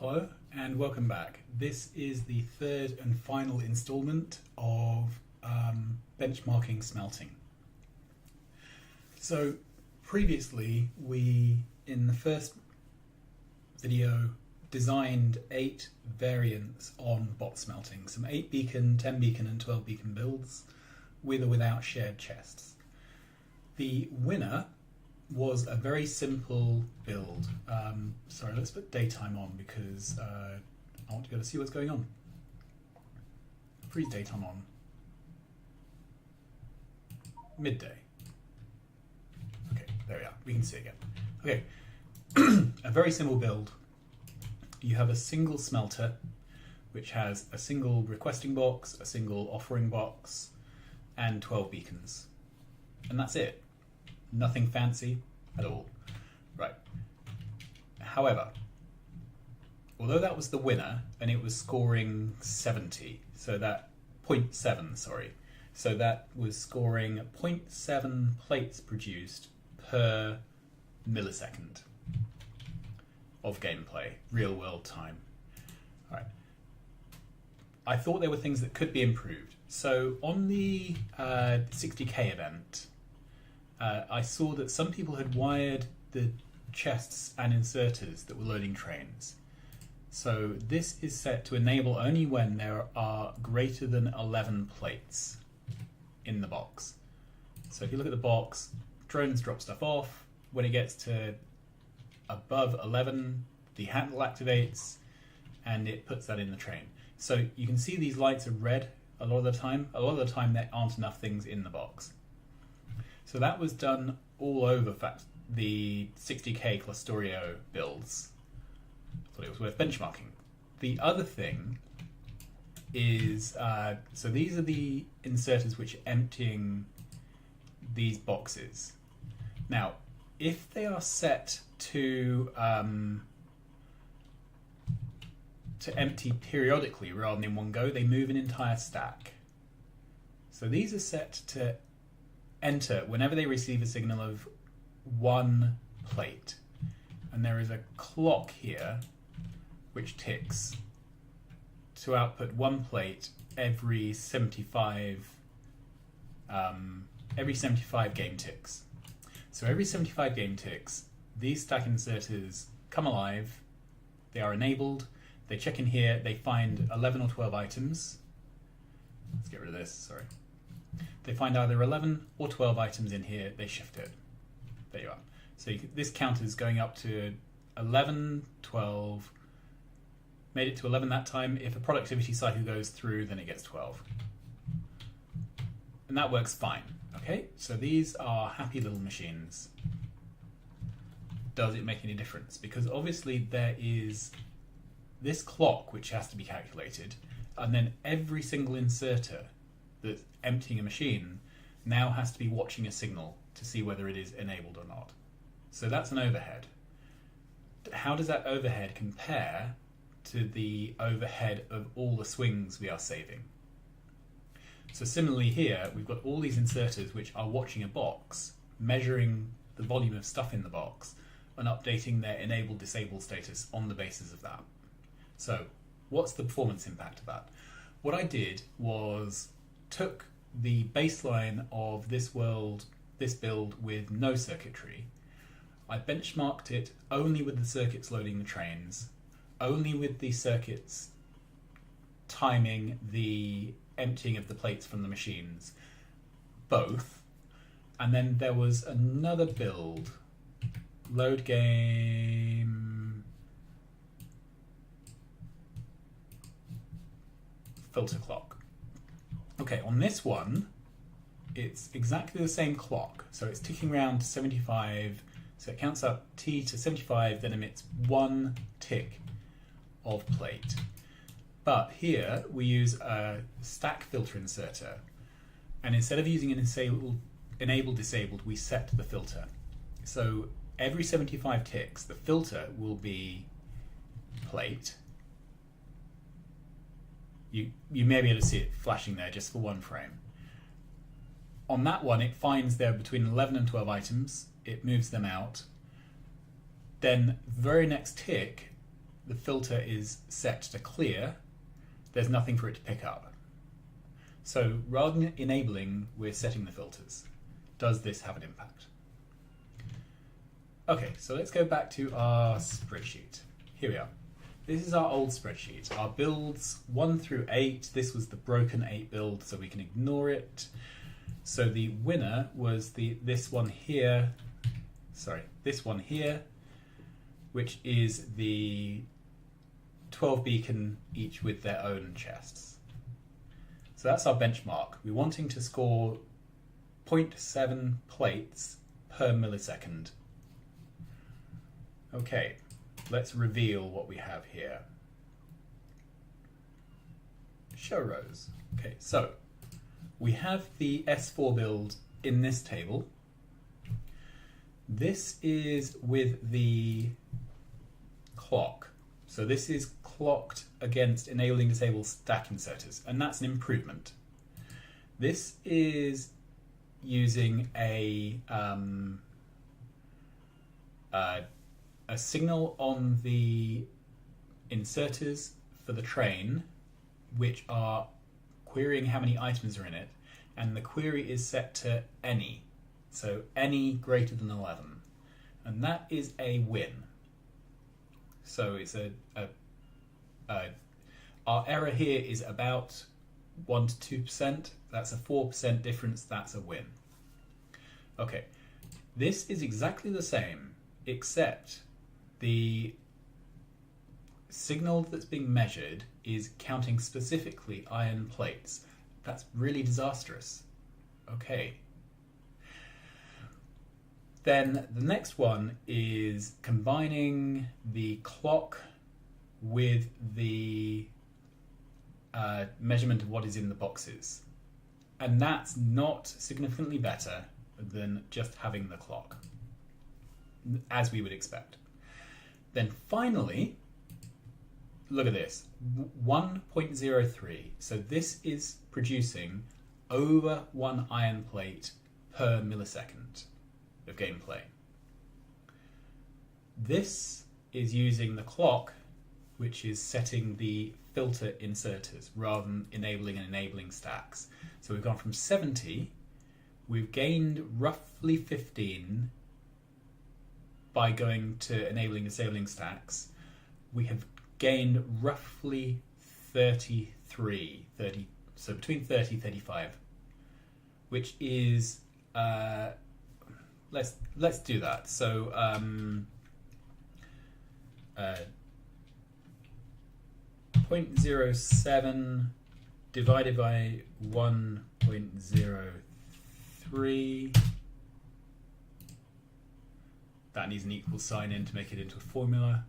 Hello and welcome back. This is the third and final installment of benchmarking smelting. So previously we, in the first video, designed 8 variants on bot smelting, some 8 beacon, 10 beacon and 12 beacon builds with or without shared chests. The winner was a very simple build. Sorry, let's put daytime on because I want to be able to see what's going on. Freeze daytime on. Midday. Okay, there we are. We can see again. Okay, a very simple build. You have a single smelter which has a single requesting box, a single offering box, and 12 beacons. And that's it. Nothing fancy at all. Right. However, although that was the winner and it was scoring 70, so that 0.7, sorry, so that was scoring 0.7 plates produced per millisecond of gameplay, real world time. All right. I thought there were things that could be improved. So on the 60k event, I saw that some people had wired the chests and inserters that were loading trains. So this is set to enable only when there are greater than 11 plates in the box. So if you look at the box, drones drop stuff off. When it gets to above 11, the handle activates and it puts that in the train. So you can see these lights are red a lot of the time. A lot of the time there aren't enough things in the box. So that was done all over the 60k Factorio builds. I thought it was worth benchmarking. The other thing is, so these are the inserters which are emptying these boxes. Now, if they are set to empty periodically rather than in one go, they move an entire stack. So these are set to enter whenever they receive a signal of 1 plate, and there is a clock here which ticks to output 1 plate every 75 game ticks. So every 75 game ticks, these stack inserters come alive, they are enabled, they check in here, they find 11 or 12 items. Let's get rid of this, sorry. They find either 11 or 12 items in here, they shift it. There you are. So this count is going up to 11, 12, made it to 11 that time. If a productivity cycle goes through, then it gets 12. And that works fine, okay? So these are happy little machines. Does it make any difference? Because obviously there is this clock which has to be calculated, and then every single inserter that's emptying a machine now has to be watching a signal to see whether it is enabled or not. So that's an overhead. How does that overhead compare to the overhead of all the swings we are saving? So similarly here, we've got all these inserters which are watching a box, measuring the volume of stuff in the box, and updating their enable disable status on the basis of that. So what's the performance impact of that? What I did was took the baseline of this build with no circuitry. I benchmarked it only with the circuits loading the trains, only with the circuits timing the emptying of the plates from the machines, both. And then there was another build, load game, filter clock. Okay, on this one, it's exactly the same clock. So it's ticking around to 75, so it counts up T to 75, then emits 1 tick of plate. But here we use a stack filter inserter, and instead of using an enable disabled, we set the filter. So every 75 ticks, the filter will be plate. You may be able to see it flashing there just for 1 frame. On that one, it finds there between 11 and 12 items, it moves them out. Then very next tick, the filter is set to clear, there's nothing for it to pick up. So rather than enabling, we're setting the filters. Does this have an impact? Okay, so let's go back to our spreadsheet. Here we are. This is our old spreadsheet. Our builds 1 through 8. This was the broken 8 build, so we can ignore it. So the winner was this one here, which is the 12 beacon, each with their own chests. So that's our benchmark. We're wanting to score 0.7 plates per millisecond. Okay, let's reveal what we have here. Show rows. Okay, so we have the S4 build in this table. This is with the clock. So this is clocked against enabling disable stack inserters, and that's an improvement. This is using a signal on the inserters for the train, which are querying how many items are in it, and the query is set to any. So any greater than 11. And that is a win. So it's our error here is about 1 to 2%. That's a 4% difference. That's a win. Okay, this is exactly the same, except the signal that's being measured is counting specifically iron plates. That's really disastrous. Okay. Then the next one is combining the clock with the measurement of what is in the boxes. And that's not significantly better than just having the clock, as we would expect. Then finally, look at this, 1.03. So this is producing over 1 iron plate per millisecond of gameplay. This is using the clock, which is setting the filter inserters rather than enabling stacks. So we've gone from 70, we've gained roughly 15 by going to enabling disabling stacks. We have gained roughly 30, so between 30 and 35, which is let's do that. So 0.07 divided by 1.03. That needs an equal sign in to make it into a formula.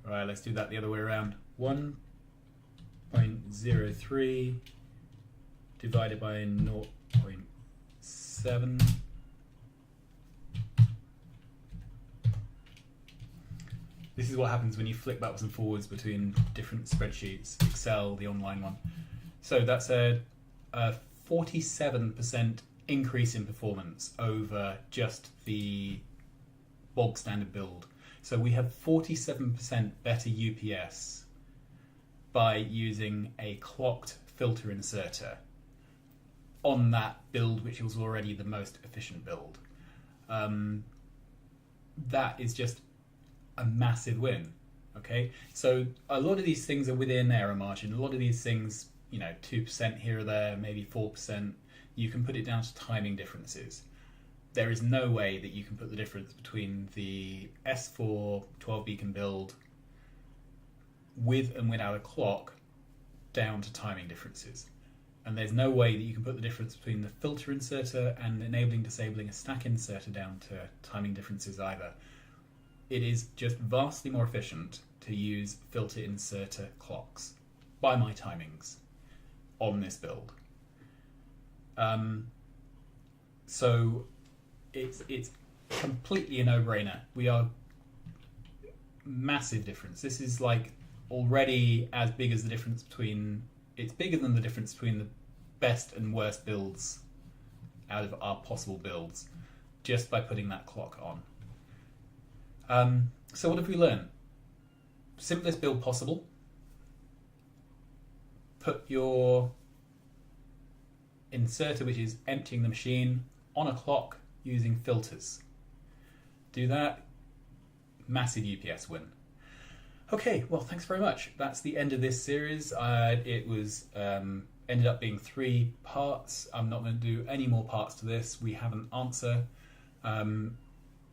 Right, let's do that the other way around. 1.03 divided by 0.7. This is what happens when you flick backwards and forwards between different spreadsheets, Excel, the online one. So that's a 47% increase in performance over just the bog standard build. So we have 47% better UPS by using a clocked filter inserter on that build, which was already the most efficient build. That is just a massive win. Okay, so a lot of these things are within error margin. A lot of these things, 2% here or there, maybe 4%. You can put it down to timing differences. There is no way that you can put the difference between the S4 12 beacon build with and without a clock down to timing differences. And there's no way that you can put the difference between the filter inserter and enabling disabling a stack inserter down to timing differences either. It is just vastly more efficient to use filter inserter clocks by my timings on this build. So it's completely a no-brainer. We are massive difference. This is like already as big as the difference between, it's bigger than the difference between the best and worst builds out of our possible builds just by putting that clock on. So what have we learned? Simplest build possible. Put your inserter, which is emptying the machine, on a clock using filters. Do that, massive UPS win. Okay, well, thanks very much. That's the end of this series. It was ended up being 3 parts. I'm not going to do any more parts to this. We have an answer. I'm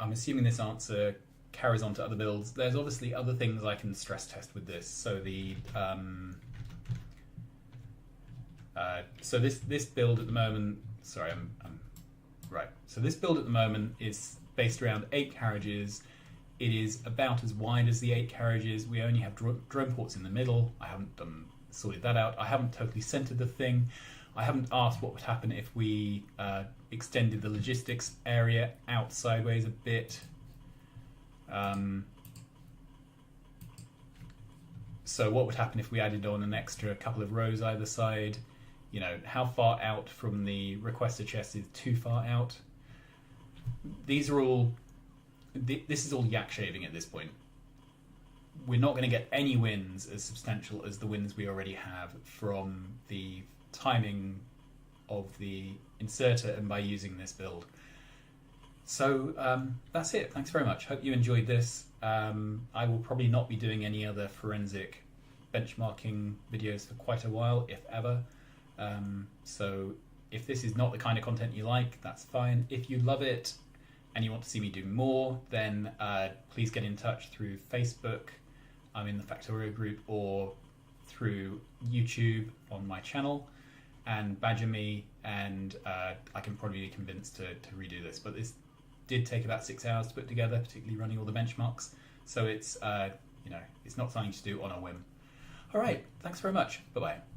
assuming this answer carries on to other builds. There's obviously other things I can stress test with this. So the this build at the moment. Sorry, I'm right. So this build at the moment is based around 8 carriages. It is about as wide as the 8 carriages. We only have drone ports in the middle. I haven't sorted that out. I haven't totally centered the thing. I haven't asked what would happen if we extended the logistics area out sideways a bit. So what would happen if we added on an extra couple of rows either side? You know, how far out from the requester chest is too far out? These are all... This is all yak shaving at this point. We're not going to get any wins as substantial as the wins we already have from the timing of the inserter and by using this build. So that's it. Thanks very much. Hope you enjoyed this. I will probably not be doing any other forensic benchmarking videos for quite a while, if ever. So if this is not the kind of content you like, that's fine. If you love it and you want to see me do more, then please get in touch through Facebook. I'm in the Factorio group, or through YouTube on my channel, and badger me, and I can probably be convinced to redo this. But this did take about 6 hours to put together, particularly running all the benchmarks. So it's it's not something to do on a whim. All right, thanks very much. Bye bye.